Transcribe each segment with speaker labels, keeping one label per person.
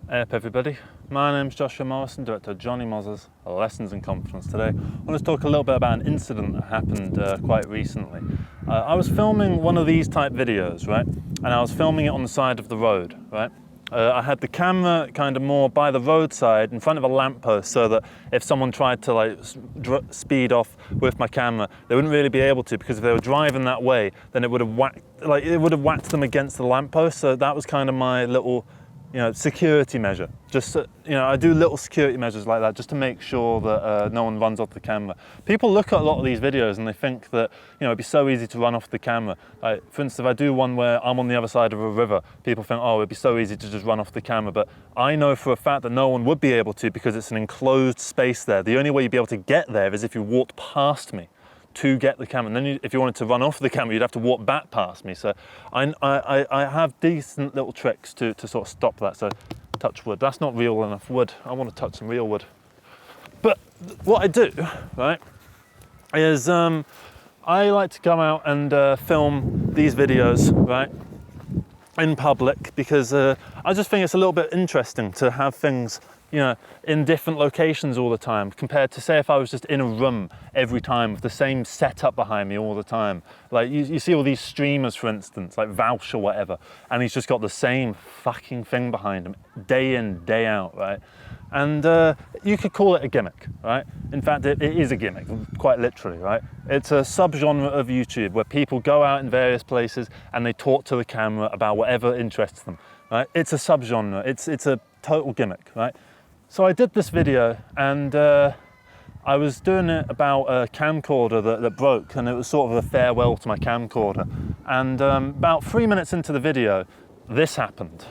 Speaker 1: Hey up everybody, my name's Joshua Morrison, director of Johnny Moz's Lessons in Confidence. Today I want to talk a little bit about an incident that happened quite recently. I was filming one of these type videos, right? And I was filming it on the side of the road, right? I had the camera kind of more by the roadside in front of a lamppost so that if someone tried to like speed off with my camera, they wouldn't really be able to, because if they were driving that way, then it would have whacked them against the lamppost. So that was kind of my little, security measure. Just, I do little security measures like that just to make sure that no one runs off the camera. People look at a lot of these videos and they think that, it'd be so easy to run off the camera. Like, for instance, if I do one where I'm on the other side of a river, people think, oh, it'd be so easy to just run off the camera. But I know for a fact that no one would be able to, because it's an enclosed space there. The only way you'd be able to get there is if you walked past me to get the camera, and then if you wanted to run off the camera, you'd have to walk back past me. So I have decent little tricks to sort of stop that. So touch wood. That's not real enough wood. I want to touch some real wood. But what I do, right, is I like to come out and film these videos, right, in public, because I just think it's a little bit interesting to have things in different locations all the time, compared to, say, if I was just in a room every time with the same setup behind me all the time. Like you see all these streamers, for instance, like Vouch or whatever, and he's just got the same fucking thing behind him day in, day out, right? And you could call it a gimmick, right? In fact, it is a gimmick, quite literally, right? It's a subgenre of YouTube where people go out in various places and they talk to the camera about whatever interests them, right? It's a subgenre, it's a total gimmick, right? So I did this video, and I was doing it about a camcorder that broke, and it was sort of a farewell to my camcorder. And about 3 minutes into the video, this happened.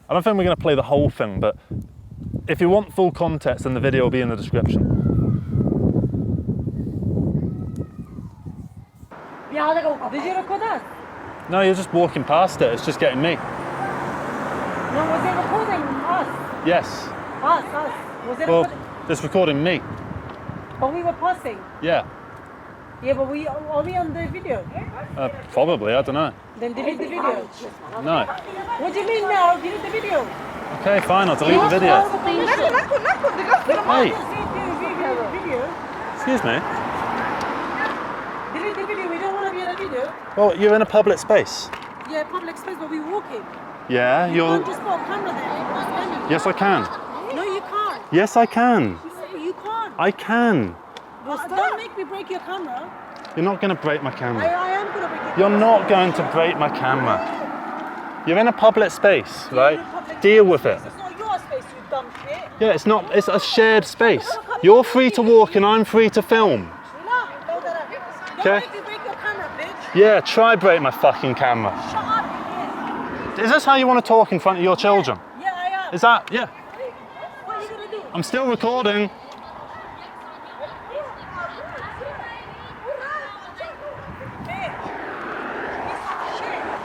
Speaker 1: I don't think we're going to play the whole thing, but if you want full context, then the video will be in the description.
Speaker 2: Did you record us?
Speaker 1: No, you're just walking past it, it's just getting me.
Speaker 2: No, was it recording us?
Speaker 1: Yes.
Speaker 2: Us. Was it
Speaker 1: Well,
Speaker 2: recording?
Speaker 1: it's recording me.
Speaker 2: But we were passing.
Speaker 1: Yeah.
Speaker 2: Yeah, but are we on the video?
Speaker 1: Probably, I don't know.
Speaker 2: Then delete the video.
Speaker 1: No.
Speaker 2: What do you mean now? Delete the video.
Speaker 1: Okay, fine, I'll delete the video. Hey,
Speaker 2: Video.
Speaker 1: excuse me.
Speaker 2: Delete the video. We don't want to be in a video.
Speaker 1: Well, you're in a public space.
Speaker 2: Yeah, public space, but we're walking.
Speaker 1: Yeah,
Speaker 2: You
Speaker 1: you're...
Speaker 2: can't just put a camera there.
Speaker 1: Yes, I can.
Speaker 2: No, you can't.
Speaker 1: Yes, I can.
Speaker 2: You can't.
Speaker 1: I can.
Speaker 2: Well, don't make me break your camera.
Speaker 1: You're not going to break my camera.
Speaker 2: I am going to break your
Speaker 1: You're
Speaker 2: camera.
Speaker 1: not going to break my camera. You're in a public space, right?
Speaker 2: Public
Speaker 1: Deal
Speaker 2: space.
Speaker 1: with it.
Speaker 2: It's not your space, you dumb shit.
Speaker 1: Yeah, it's not, it's a shared space. You're free to walk and I'm free to film.
Speaker 2: Don't
Speaker 1: Okay.
Speaker 2: make me break your camera, bitch.
Speaker 1: Yeah, try break my fucking camera.
Speaker 2: Shut up, idiot.
Speaker 1: Is this how you want to talk in front of your children?
Speaker 2: Yeah, I am.
Speaker 1: Is that, yeah.
Speaker 2: What are you going to do?
Speaker 1: I'm still recording.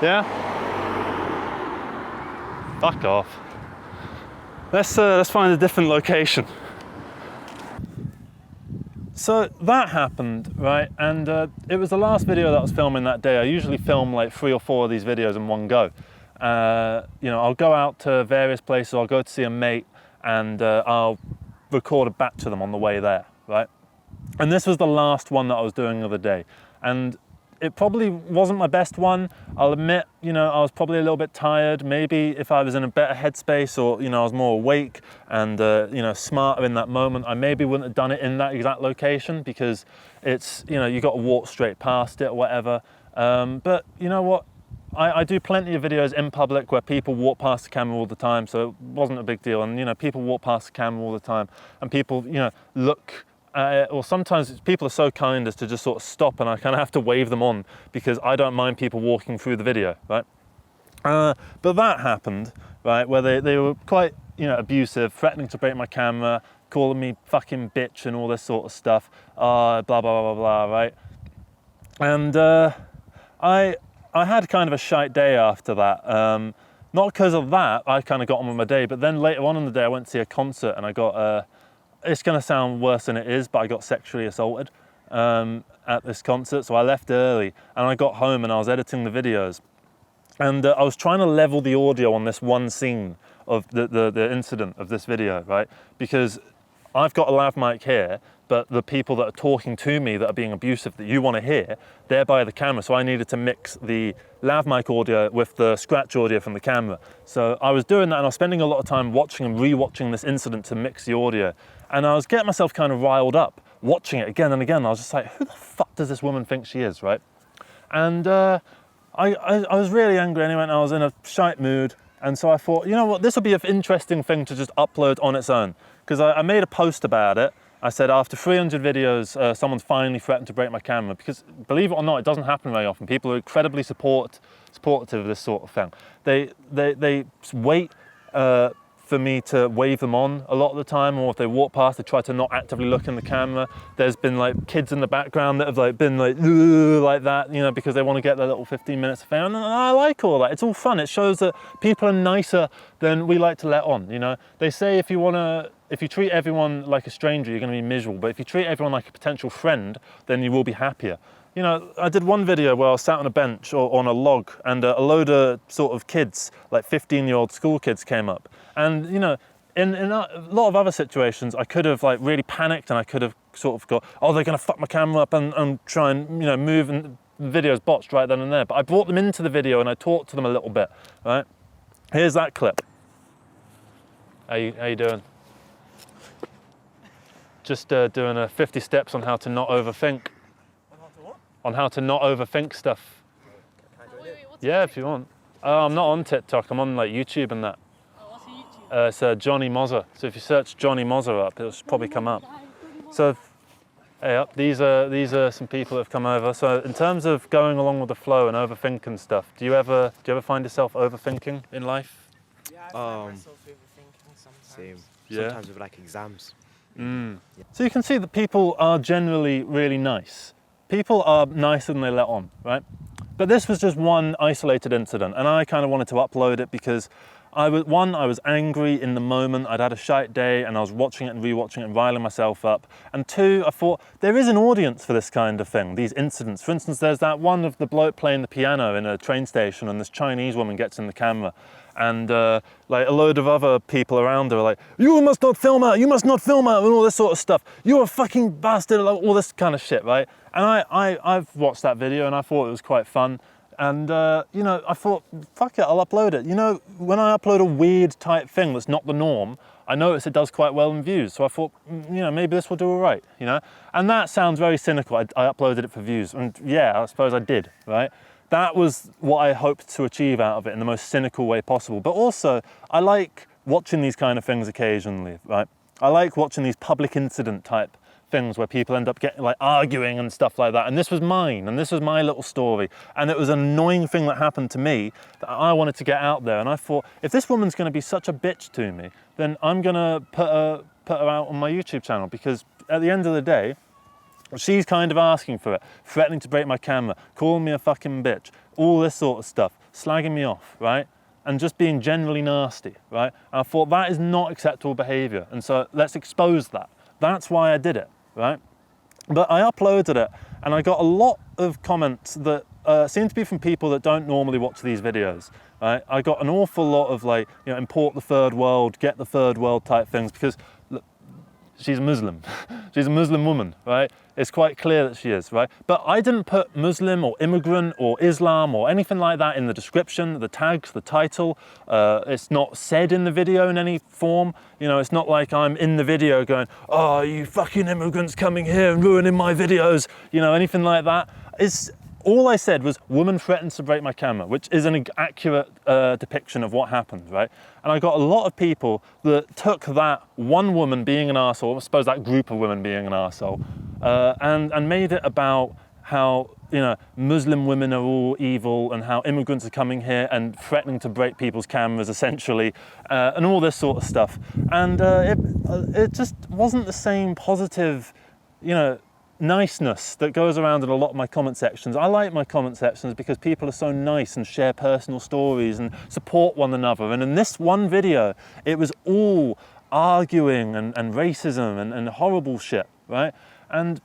Speaker 1: Yeah? Fuck off. Let's find a different location. So that happened, right? And it was the last video that I was filming that day. I usually film like 3 or 4 of these videos in one go. I'll go out to various places, I'll go to see a mate, and I'll record it back to them on the way there, right? And this was the last one that I was doing the other day. And it probably wasn't my best one. I'll admit, I was probably a little bit tired. Maybe if I was in a better headspace, or, I was more awake and, smarter in that moment, I maybe wouldn't have done it in that exact location, because it's, you got to walk straight past it or whatever. But you know what? I do plenty of videos in public where people walk past the camera all the time, so it wasn't a big deal. And, people walk past the camera all the time, and people, look, or sometimes people are so kind as to just sort of stop, and I kind of have to wave them on, because I don't mind people walking through the video, right? But that happened, right, where they were quite, abusive, threatening to break my camera, calling me fucking bitch and all this sort of stuff, blah, blah, blah, blah, right? And I had kind of a shite day after that. Not because of that, I kind of got on with my day, but then later on in the day I went to see a concert, and I got it's going to sound worse than it is, but I got sexually assaulted at this concert. So I left early, and I got home and I was editing the videos. And I was trying to level the audio on this one scene of the incident of this video, right? Because I've got a lav mic here, but the people that are talking to me that are being abusive that you want to hear, they're by the camera. So I needed to mix the lav mic audio with the scratch audio from the camera. So I was doing that, and I was spending a lot of time watching and re-watching this incident to mix the audio. And I was getting myself kind of riled up, watching it again and again. I was just like, who the fuck does this woman think she is, right? And I was really angry anyway, and I was in a shite mood. And so I thought, you know what, this would be an interesting thing to just upload on its own. Because I made a post about it. I said, after 300 videos, someone's finally threatened to break my camera. Because believe it or not, it doesn't happen very often. People are incredibly supportive of this sort of thing. They wait for me to wave them on a lot of the time, or if they walk past, they try to not actively look in the camera. There's been like kids in the background that have like been like that, you know, because they want to get their little 15 minutes of fame. And I like all that. It's all fun. It shows that people are nicer than we like to let on. You know, they say if you treat everyone like a stranger, you're going to be miserable. But if you treat everyone like a potential friend, then you will be happier. You know, I did one video where I was sat on a bench or on a log, and a load of sort of kids, like 15-year-old school kids, came up. And, you know, in a lot of other situations, I could have like really panicked, and I could have sort of got, oh, they're going to fuck my camera up and try and, you know, move, and the video's botched right then and there. But I brought them into the video and I talked to them a little bit, right? Here's that clip. How you doing? Just doing a 50 steps on how to not overthink. On how to not overthink stuff. Yeah, if you want. I'm not on TikTok, I'm on like YouTube and that.
Speaker 2: What's your YouTube?
Speaker 1: It's Johnny Mozzer. So if you search Johnny Mozzer up, it'll probably come up. So, hey, these are some people that have come over. So in terms of going along with the flow and overthinking stuff, do you ever find yourself overthinking in life?
Speaker 3: Yeah, I find myself overthinking sometimes.
Speaker 4: Same.
Speaker 3: Yeah.
Speaker 4: Sometimes with like exams.
Speaker 1: Yeah. So you can see that people are generally really nice. People are nicer than they let on, right? But this was just one isolated incident, and I kind of wanted to upload it because I was angry in the moment. I'd had a shite day, and I was watching it and rewatching it and riling myself up. And two, I thought there is an audience for this kind of thing, these incidents. For instance, there's that one of the bloke playing the piano in a train station, and this Chinese woman gets in the camera, and like a load of other people around her are like, you must not film her, you must not film her, and all this sort of stuff. You're a fucking bastard, like, all this kind of shit, right? And I've watched that video and I thought it was quite fun. And, you know, I thought, fuck it, I'll upload it. You know, when I upload a weird type thing that's not the norm, I notice it does quite well in views. So I thought, you know, maybe this will do all right, you know? And that sounds very cynical. I uploaded it for views. And yeah, I suppose I did, right? That was what I hoped to achieve out of it in the most cynical way possible. But also, I like watching these kind of things occasionally, right? I like watching these public incident type things where people end up getting like arguing and stuff like that. And this was mine, and this was my little story. And it was an annoying thing that happened to me that I wanted to get out there. And I thought, if this woman's going to be such a bitch to me, then I'm going to put her out on my YouTube channel, because at the end of the day, she's kind of asking for it, threatening to break my camera, calling me a fucking bitch, all this sort of stuff, slagging me off, right? And just being generally nasty, right? And I thought that is not acceptable behavior. And so let's expose that. That's why I did it, right? But I uploaded it, and I got a lot of comments that seem to be from people that don't normally watch these videos, right? I got an awful lot of like, you know, import the third world, get the third world type things, because look, she's a Muslim. She's a Muslim woman, right? It's quite clear that she is, right? But I didn't put Muslim or immigrant or Islam or anything like that in the description, the tags, the title. It's not said in the video in any form. You know, it's not like I'm in the video going, oh, you fucking immigrants coming here and ruining my videos, you know, anything like that. All I said was, woman threatens to break my camera, which is an accurate depiction of what happened, right? And I got a lot of people that took that one woman being an arsehole, I suppose that group of women being an arsehole, and made it about how, you know, Muslim women are all evil, and how immigrants are coming here and threatening to break people's cameras, essentially, and all this sort of stuff. And it just wasn't the same positive, you know, niceness that goes around in a lot of my comment sections. I like my comment sections because people are so nice and share personal stories and support one another. And in this one video, it was all arguing and racism and horrible shit, right? And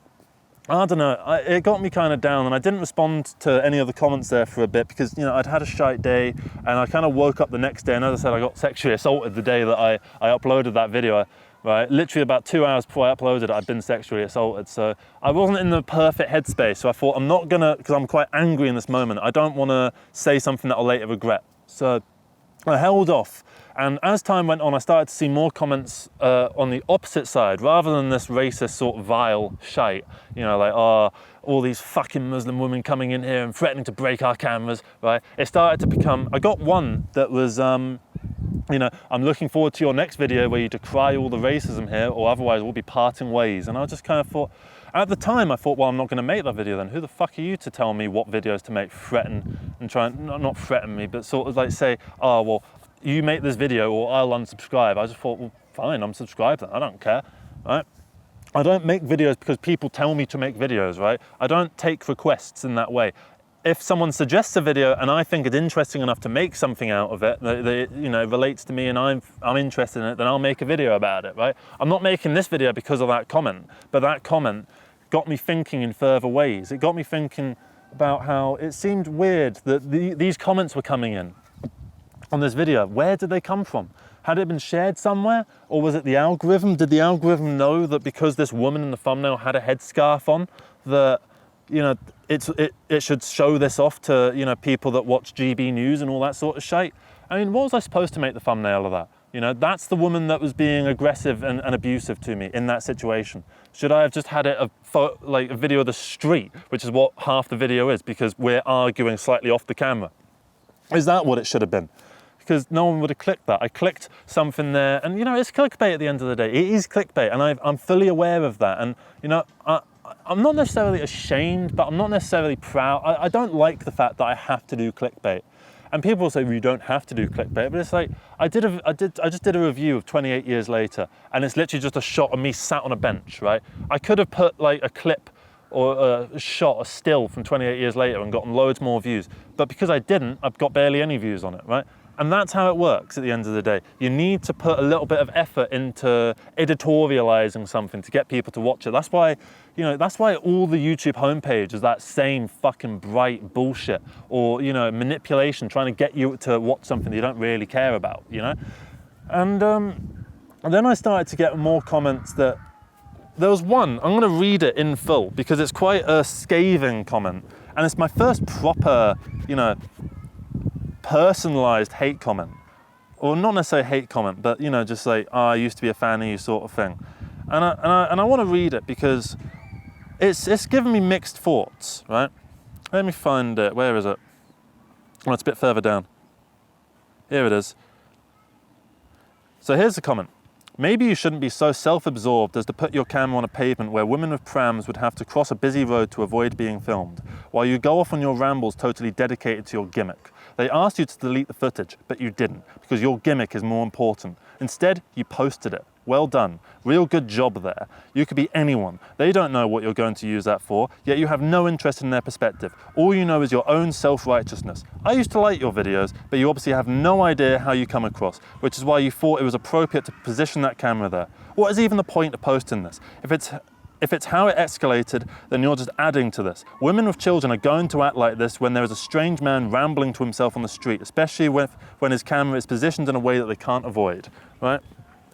Speaker 1: I don't know, it got me kind of down, and I didn't respond to any of the comments there for a bit because, you know, I'd had a shite day, and I kind of woke up the next day, and as I said, I got sexually assaulted the day that I uploaded that video, right? Literally about 2 hours before I uploaded it, I'd been sexually assaulted, so I wasn't in the perfect headspace, so I thought I'm not gonna, because I'm quite angry in this moment, I don't want to say something that I'll later regret. So I held off, and as time went on, I started to see more comments on the opposite side, rather than this racist sort of vile shite, you know, like, oh, all these fucking Muslim women coming in here and threatening to break our cameras, right? It started to become, I got one that was, you know, I'm looking forward to your next video where you decry all the racism here, or otherwise we'll be parting ways. And I just kind of thought, at the time I thought, well, I'm not going to make that video then. Who the fuck are you to tell me what videos to make, threaten and try and, not threaten me, but sort of like say, oh, well, you make this video or I'll unsubscribe. I just thought, well, fine, I'm subscribed then, I don't care, right? I don't make videos because people tell me to make videos, right? I don't take requests in that way. If someone suggests a video and I think it's interesting enough to make something out of it, that you know, relates to me and I'm interested in it, then I'll make a video about it, right? I'm not making this video because of that comment, but that comment got me thinking in further ways. It got me thinking about how it seemed weird that these comments were coming in on this video. Where did they come from? Had it been shared somewhere? Or was it the algorithm? Did the algorithm know that because this woman in the thumbnail had a headscarf on, that, you know, it should show this off to, you know, people that watch GB News and all that sort of shit? I mean, what was I supposed to make the thumbnail of that? You know, that's the woman that was being aggressive and abusive to me in that situation. Should I have just had it like a video of the street, which is what half the video is, because we're arguing slightly off the camera? Is that what it should have been? Because no one would have clicked that. I clicked something there, and you know, it's clickbait at the end of the day. It is clickbait, and I'm fully aware of that. And you know, I'm not necessarily ashamed, but I'm not necessarily proud. I don't like the fact that I have to do clickbait. And people will say, well, you don't have to do clickbait, but it's like, I just did a review of 28 Years Later, and it's literally just a shot of me sat on a bench, right? I could have put like a clip or a shot, a still from 28 Years Later and gotten loads more views. But because I didn't, I've got barely any views on it, right? And that's how it works at the end of the day. You need to put a little bit of effort into editorializing something to get people to watch it. That's why, you know, that's why all the YouTube homepage is that same fucking bright bullshit, or, you know, manipulation, trying to get you to watch something that you don't really care about, you know? And then I started to get more comments that, there was one, I'm gonna read it in full because it's quite a scathing comment. And it's my first proper, you know, personalized hate comment, or not necessarily hate comment, but you know, just like, oh, I used to be a fan of you sort of thing. And I want to read it because it's given me mixed thoughts, right? Let me find it. Where is it? Oh, it's a bit further down. Here it is. So here's the comment. Maybe you shouldn't be so self-absorbed as to put your camera on a pavement where women with prams would have to cross a busy road to avoid being filmed, while you go off on your rambles totally dedicated to your gimmick. They asked you to delete the footage, but you didn't, because your gimmick is more important. Instead, you posted it. Well done. Real good job there. You could be anyone. They don't know what you're going to use that for, yet you have no interest in their perspective. All you know is your own self-righteousness. I used to like your videos, but you obviously have no idea how you come across, which is why you thought it was appropriate to position that camera there. What is even the point of posting this? If it's how it escalated, then you're just adding to this. Women with children are going to act like this when there is a strange man rambling to himself on the street, especially when his camera is positioned in a way that they can't avoid, right?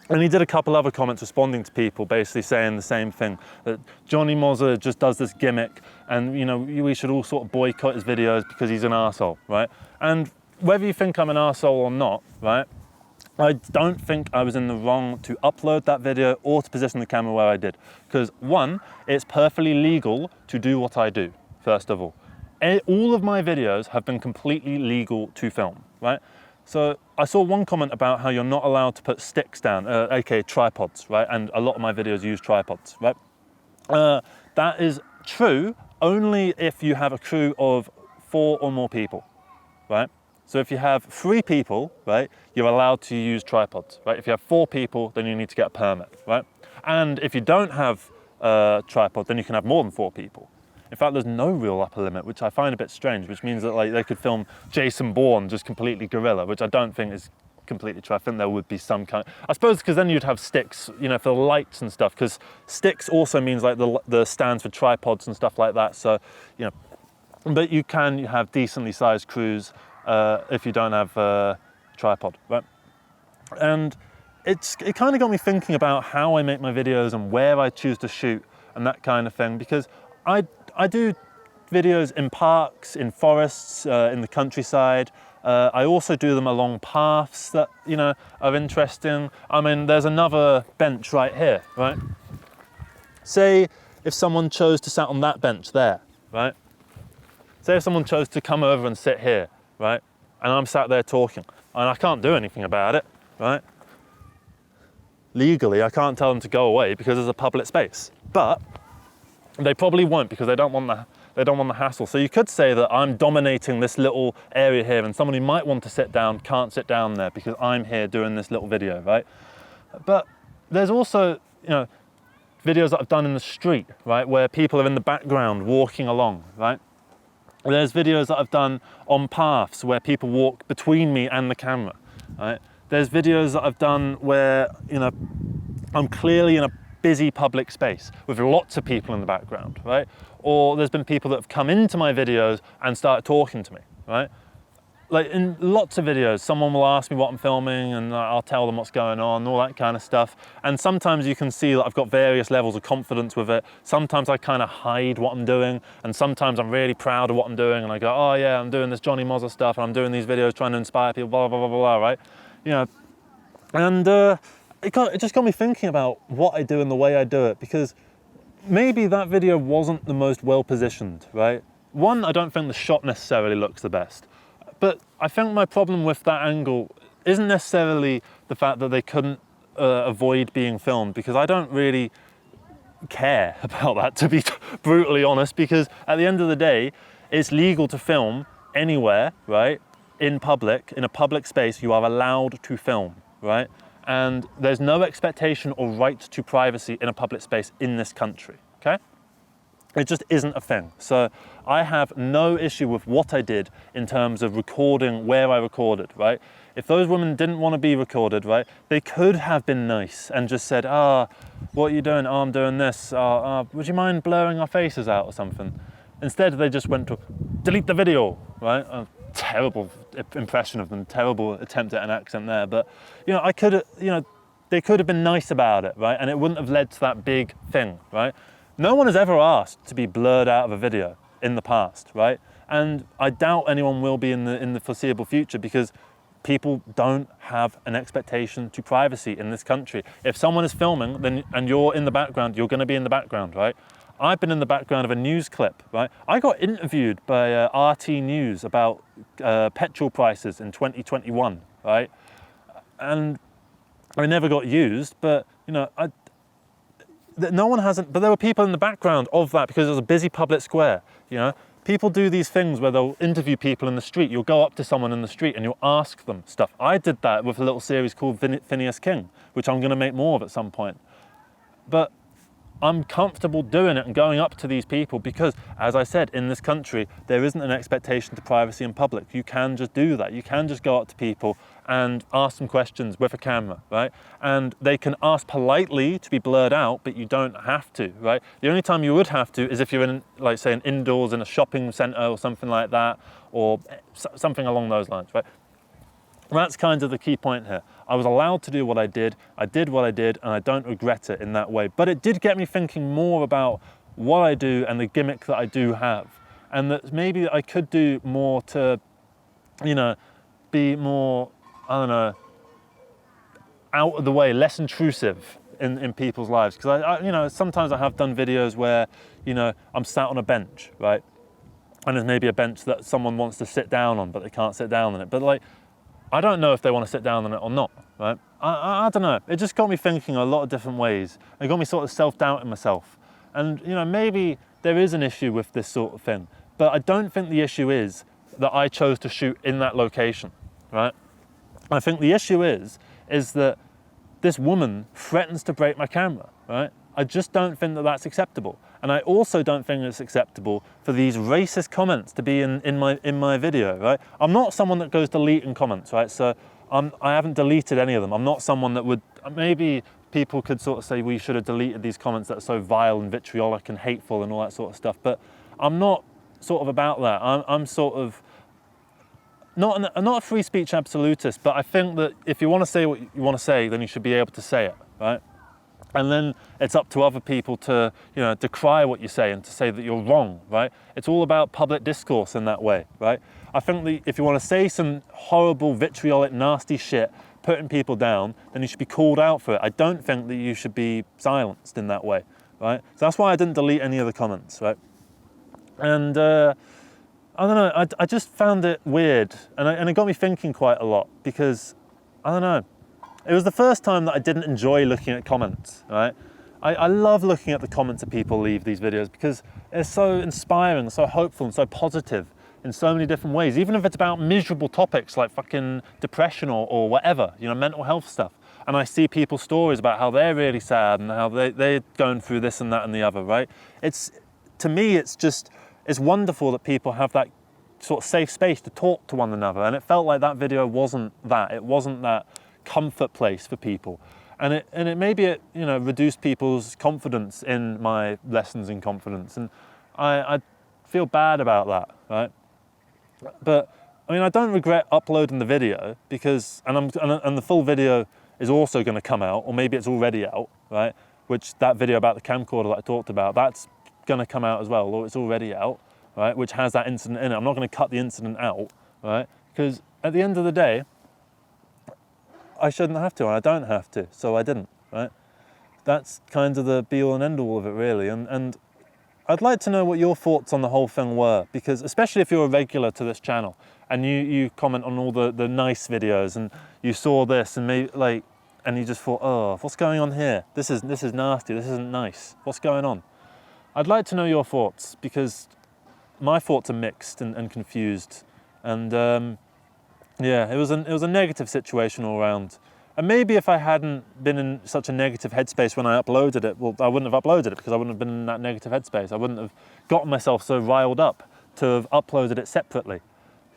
Speaker 1: And he did a couple other comments responding to people, basically saying the same thing, that Johnny Mozza just does this gimmick, and you know, we should all sort of boycott his videos because he's an arsehole, right? And whether you think I'm an arsehole or not, right, I don't think I was in the wrong to upload that video or to position the camera where I did. Because one, it's perfectly legal to do what I do, first of all. All of my videos have been completely legal to film, right? So I saw one comment about how you're not allowed to put sticks down, aka tripods, right? And a lot of my videos use tripods, right? That is true only if you have a crew of 4 or more people, right? So if you have 3 people, right, you're allowed to use tripods, right? If you have 4 people, then you need to get a permit, right? And if you don't have a tripod, then you can have more than 4 people. In fact, there's no real upper limit, which I find a bit strange, which means that like they could film Jason Bourne just completely guerrilla, which I don't think is completely true. I think there would be some kind, I suppose, because then you'd have sticks, you know, for the lights and stuff, because sticks also means like the stands for tripods and stuff like that. So, you know, but you have decently sized crews if you don't have a tripod, right? And it kind of got me thinking about how I make my videos and where I choose to shoot and that kind of thing, because I do videos in parks, in forests, in the countryside. I also do them along paths that, you know, are interesting. I mean, there's another bench right here, right? Say if someone chose to sit on that bench there, right? Say if someone chose to come over and sit here, right? And I'm sat there talking, and I can't do anything about it, right? Legally, I can't tell them to go away because there's a public space. But they probably won't, because they don't want the hassle. So you could say that I'm dominating this little area here, and someone who might want to sit down can't sit down there because I'm here doing this little video, right? But there's also, you know, videos that I've done in the street, right, where people are in the background walking along, right? There's videos that I've done on paths where people walk between me and the camera, right? There's videos that I've done where, you know, I'm clearly in a busy public space with lots of people in the background, right? Or there's been people that have come into my videos and started talking to me, right? Like in lots of videos, someone will ask me what I'm filming and I'll tell them what's going on, all that kind of stuff. And sometimes you can see that I've got various levels of confidence with it. Sometimes I kind of hide what I'm doing, and sometimes I'm really proud of what I'm doing and I go, oh yeah, I'm doing this Johnny Mozza stuff and I'm doing these videos trying to inspire people, blah, blah, blah, blah, blah, right? You know, and it just got me thinking about what I do and the way I do it, because maybe that video wasn't the most well positioned, right? One, I don't think the shot necessarily looks the best. But I think my problem with that angle isn't necessarily the fact that they couldn't avoid being filmed, because I don't really care about that, to be brutally honest, because at the end of the day, it's legal to film anywhere, right? In public, in a public space, you are allowed to film, right? And there's no expectation or right to privacy in a public space in this country, okay? It just isn't a thing. So I have no issue with what I did in terms of recording where I recorded, right? If those women didn't want to be recorded, right, they could have been nice and just said, what are you doing? Oh, I'm doing this. Would you mind blurring our faces out or something? Instead, they just went to delete the video, right? A terrible impression of them, terrible attempt at an accent there. But, you know, they could have been nice about it, right? And it wouldn't have led to that big thing, right? No one has ever asked to be blurred out of a video in the past, right? And I doubt anyone will be in the foreseeable future, because people don't have an expectation to privacy in this country. If someone is filming and you're in the background, you're going to be in the background, right? I've been in the background of a news clip, right? I got interviewed by RT News about petrol prices in 2021, right? And I never got used, but, you know, no one hasn't, but there were people in the background of that because it was a busy public square, you know. People do these things where they'll interview people in the street. You'll go up to someone in the street and you'll ask them stuff. I did that with a little series called Phineas King, which I'm going to make more of at some point. But I'm comfortable doing it and going up to these people because, as I said, in this country, there isn't an expectation to privacy in public. You can just do that. You can just go up to people and ask them questions with a camera, right? And they can ask politely to be blurred out, but you don't have to, right? The only time you would have to is if you're in, like, say, an indoors in a shopping centre or something like that, or something along those lines, right? That's kind of the key point here. I was allowed to do what I did what I did, and I don't regret it in that way. But it did get me thinking more about what I do and the gimmick that I do have. And that maybe I could do more to, you know, be more, I don't know, out of the way, less intrusive in people's lives. Because I, you know, sometimes I have done videos where, you know, I'm sat on a bench, right? And there's maybe a bench that someone wants to sit down on, but they can't sit down on it. But like, I don't know if they want to sit down on it or not, right? I don't know. It just got me thinking a lot of different ways. It got me sort of self-doubting myself. And, you know, maybe there is an issue with this sort of thing, but I don't think the issue is that I chose to shoot in that location, right? I think the issue is that this woman threatens to break my camera, right? I just don't think that that's acceptable. And I also don't think it's acceptable for these racist comments to be in my video, right? I'm not someone that goes deleting comments, right? So I haven't deleted any of them. I'm not someone that would, maybe people could sort of say we should have deleted these comments that are so vile and vitriolic and hateful and all that sort of stuff, but I'm not sort of about that. I'm sort of, not a free speech absolutist, but I think that if you want to say what you want to say, then you should be able to say it, right? And then it's up to other people to, decry what you say and to say that you're wrong, right? It's all about public discourse in that way, right? I think that if you want to say some horrible, vitriolic, nasty shit, putting people down, then you should be called out for it. I don't think that you should be silenced in that way, right? So that's why I didn't delete any of the comments, right? And I don't know, I just found it weird, and it got me thinking quite a lot, because, I don't know, it was the first time that I didn't enjoy looking at comments, right? I love looking at the comments that people leave these videos because it's so inspiring, so hopeful and so positive in so many different ways, even if it's about miserable topics like fucking depression or whatever, mental health stuff. And I see people's stories about how they're really sad and how they're going through this and that and the other, right? To me, it's wonderful that people have that sort of safe space to talk to one another. And it felt like that video wasn't that. It wasn't that comfort place for people. And it maybe reduced people's confidence in my lessons in confidence. And I feel bad about that, right? But I mean, I don't regret uploading the video because, and the full video is also going to come out, or maybe it's already out, right? Which that video about the camcorder that I talked about, that's going to come out as well, or it's already out, right? Which has that incident in it. I'm not going to cut the incident out, right? Because at the end of the day, I shouldn't have to, and I don't have to, so I didn't, right? That's kind of the be all and end all of it, really. And I'd like to know what your thoughts on the whole thing were, because especially if you're a regular to this channel and you comment on all the nice videos and you saw this and maybe and you just thought, oh, what's going on here? This is nasty, this isn't nice. What's going on? I'd like to know your thoughts, because my thoughts are mixed and confused. And yeah, it was a negative situation all around. And maybe if I hadn't been in such a negative headspace when I uploaded it, well, I wouldn't have uploaded it because I wouldn't have been in that negative headspace. I wouldn't have gotten myself so riled up to have uploaded it separately,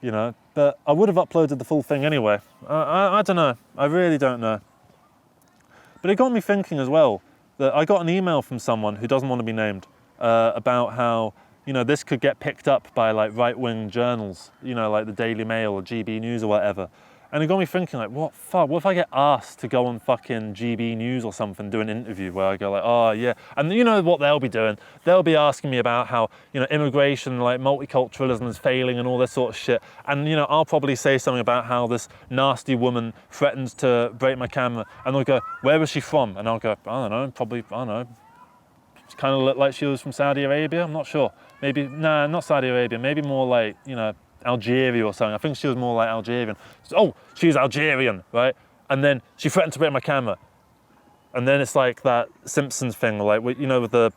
Speaker 1: But I would have uploaded the full thing anyway. I don't know. I really don't know. But it got me thinking as well that I got an email from someone who doesn't want to be named about how, this could get picked up by right-wing journals, like the Daily Mail or GB News or whatever. And it got me thinking, what if I get asked to go on fucking GB News or something, do an interview where I go oh yeah, and you know what they'll be doing? They'll be asking me about how, immigration, multiculturalism is failing and all this sort of shit. And, I'll probably say something about how this nasty woman threatens to break my camera. And they'll go, where was she from? And I'll go, I don't know. She kind of looked like she was from Saudi Arabia, I'm not sure. Maybe, nah, not Saudi Arabia, maybe more Algeria or something. I think she was more like Algerian. Oh, she's Algerian, right? And then she threatened to break my camera. And then it's like that Simpsons thing, with the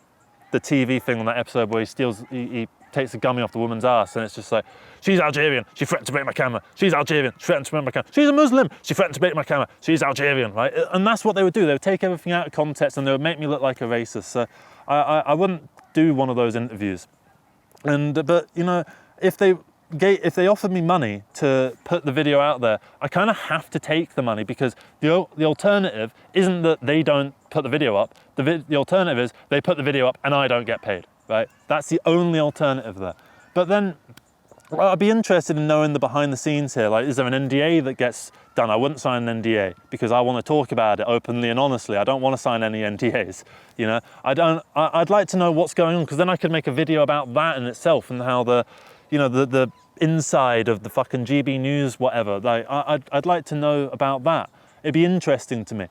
Speaker 1: TV thing on that episode where he takes a gummy off the woman's ass, and it's just like, she's Algerian, she threatened to break my camera. She's Algerian, she threatened to break my camera. She's a Muslim, she threatened to break my camera. She's Algerian, right? And that's what they would do. They would take everything out of context and they would make me look like a racist. So I wouldn't do one of those interviews. But if they offered me money to put the video out there, I kind of have to take the money, because the alternative isn't that they don't put the video up. The alternative is they put the video up and I don't get paid, right? That's the only alternative there. But then I'd be interested in knowing the behind the scenes here. Is there an NDA that gets done? I wouldn't sign an NDA because I want to talk about it openly and honestly. I don't want to sign any NDAs, I'd like to know what's going on, because then I could make a video about that in itself and how the inside of the fucking GB News, whatever. I'd like to know about that. It'd be interesting to me,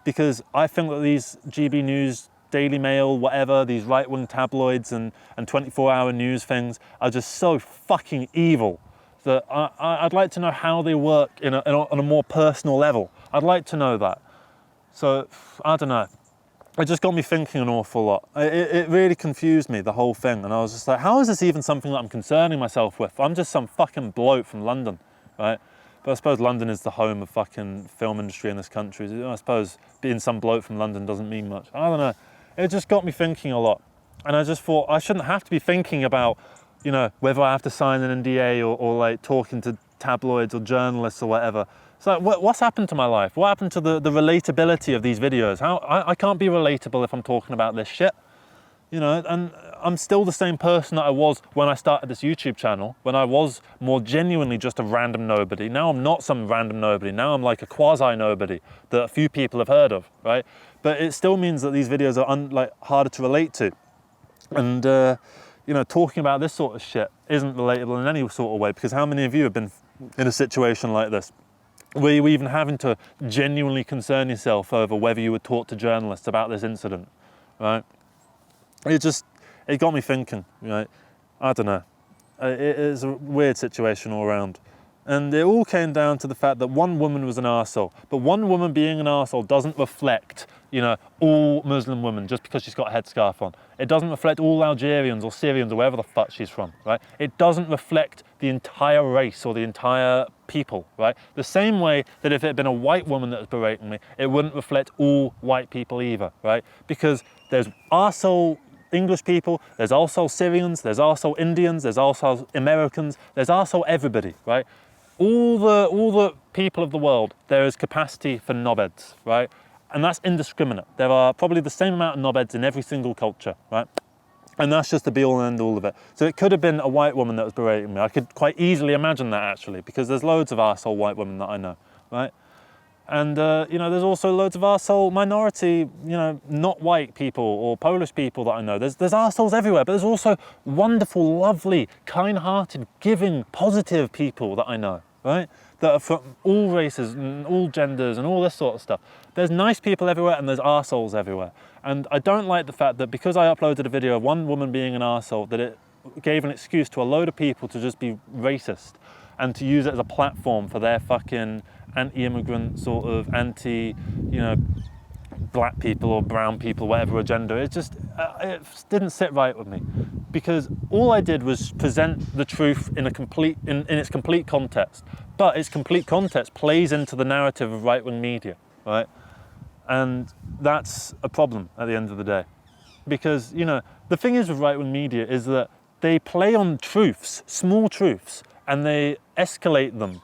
Speaker 1: because I think that these GB News, Daily Mail, whatever, these right-wing tabloids and 24-hour news things are just so fucking evil that I'd like to know how they work on a more personal level. I'd like to know that. So, I don't know. It just got me thinking an awful lot. It really confused me, the whole thing. And I was just like, how is this even something that I'm concerning myself with? I'm just some fucking bloke from London, right? But I suppose London is the home of fucking film industry in this country. I suppose being some bloke from London doesn't mean much. I don't know. It just got me thinking a lot. And I just thought I shouldn't have to be thinking about, whether I have to sign an NDA or talking to tabloids or journalists or whatever. It's like, what's happened to my life? What happened to the relatability of these videos? I can't be relatable if I'm talking about this shit. You know, and I'm still the same person that I was when I started this YouTube channel, when I was more genuinely just a random nobody. Now I'm not some random nobody. Now I'm like a quasi-nobody that a few people have heard of, right? But it still means that these videos are harder to relate to. And, you know, talking about this sort of shit isn't relatable in any sort of way, because how many of you have been in a situation like this, where you were even having to genuinely concern yourself over whether you would talk to journalists about this incident, right? It got me thinking, right? I don't know. It is a weird situation all around. And it all came down to the fact that one woman was an arsehole. But one woman being an arsehole doesn't reflect, you know, all Muslim women just because she's got a headscarf on. It doesn't reflect all Algerians or Syrians or wherever the fuck she's from, right? It doesn't reflect the entire race or the entire people, right? The same way that if it had been a white woman that was berating me, it wouldn't reflect all white people either, right? Because there's arsehole English people, there's also Syrians, there's also Indians, there's also Americans, there's also everybody, right? All the people of the world, there is capacity for knobheads, right? And that's indiscriminate. There are probably the same amount of knobheads in every single culture, right? And that's just the be all and end all of it. So it could have been a white woman that was berating me. I could quite easily imagine that actually, because there's loads of arsehole white women that I know, right? And, you know, there's also loads of arsehole minority, you know, not white people or Polish people that I know. There's arseholes everywhere, but there's also wonderful, lovely, kind-hearted, giving, positive people that I know, right? That are from all races and all genders and all this sort of stuff. There's nice people everywhere and there's arseholes everywhere. And I don't like the fact that because I uploaded a video of one woman being an arsehole, that it gave an excuse to a load of people to just be racist and to use it as a platform for their fucking anti-immigrant sort of anti, you know, black people or brown people, whatever agenda. It just, it didn't sit right with me, because all I did was present the truth in its complete context. But its complete context plays into the narrative of right-wing media, right? And that's a problem at the end of the day. Because, you know, the thing is with right-wing media is that they play on truths, small truths, and they escalate them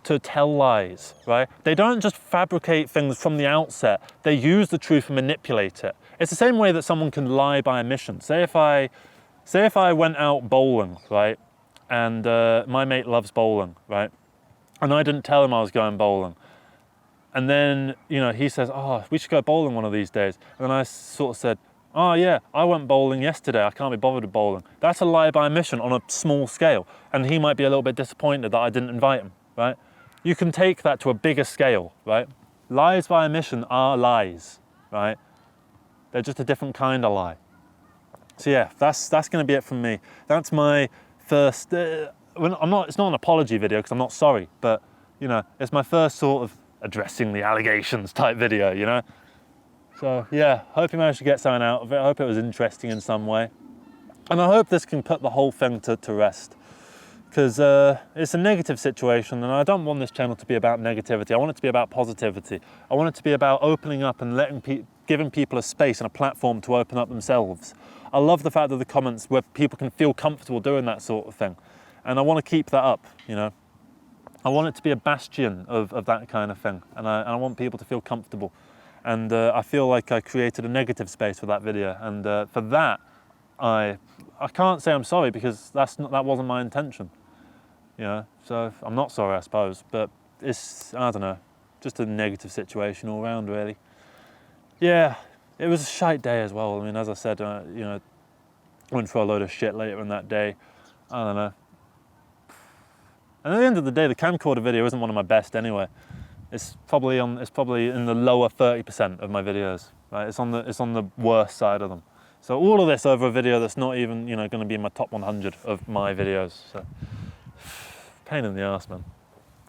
Speaker 1: to tell lies, right? They don't just fabricate things from the outset. They use the truth and manipulate it. It's the same way that someone can lie by omission. Say if I went out bowling, right? And my mate loves bowling, right? And I didn't tell him I was going bowling. And then, you know, he says, oh, we should go bowling one of these days. And then I sort of said, oh yeah, I went bowling yesterday, I can't be bothered with bowling. That's a lie by omission on a small scale. And he might be a little bit disappointed that I didn't invite him, right? You can take that to a bigger scale, right? Lies by omission are lies, right? They're just a different kind of lie. So yeah, that's going to be it from me. That's my first, it's not an apology video because I'm not sorry, but you know, it's my first sort of addressing the allegations type video, you know? So yeah, hope you managed to get something out of it. I hope it was interesting in some way. And I hope this can put the whole thing to rest. Because it's a negative situation, and I don't want this channel to be about negativity. I want it to be about positivity. I want it to be about opening up and giving people a space and a platform to open up themselves. I love the fact that the comments where people can feel comfortable doing that sort of thing. And I want to keep that up, you know. I want it to be a bastion of that kind of thing. And I want people to feel comfortable. And I feel like I created a negative space for that video. And for that, I can't say I'm sorry, because that wasn't my intention. You know, so I'm not sorry, I suppose, but it's, I don't know, just a negative situation all around, really. Yeah, it was a shite day as well. I mean, as I said, you know, went for a load of shit later in that day. I don't know. And at the end of the day, the camcorder video isn't one of my best anyway. It's probably in the lower 30% of my videos, right? It's on the worst side of them. So all of this over a video that's not even, you know, going to be in my top 100 of my videos. So pain in the arse, man.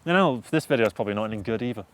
Speaker 1: You know, this video is probably not any good either.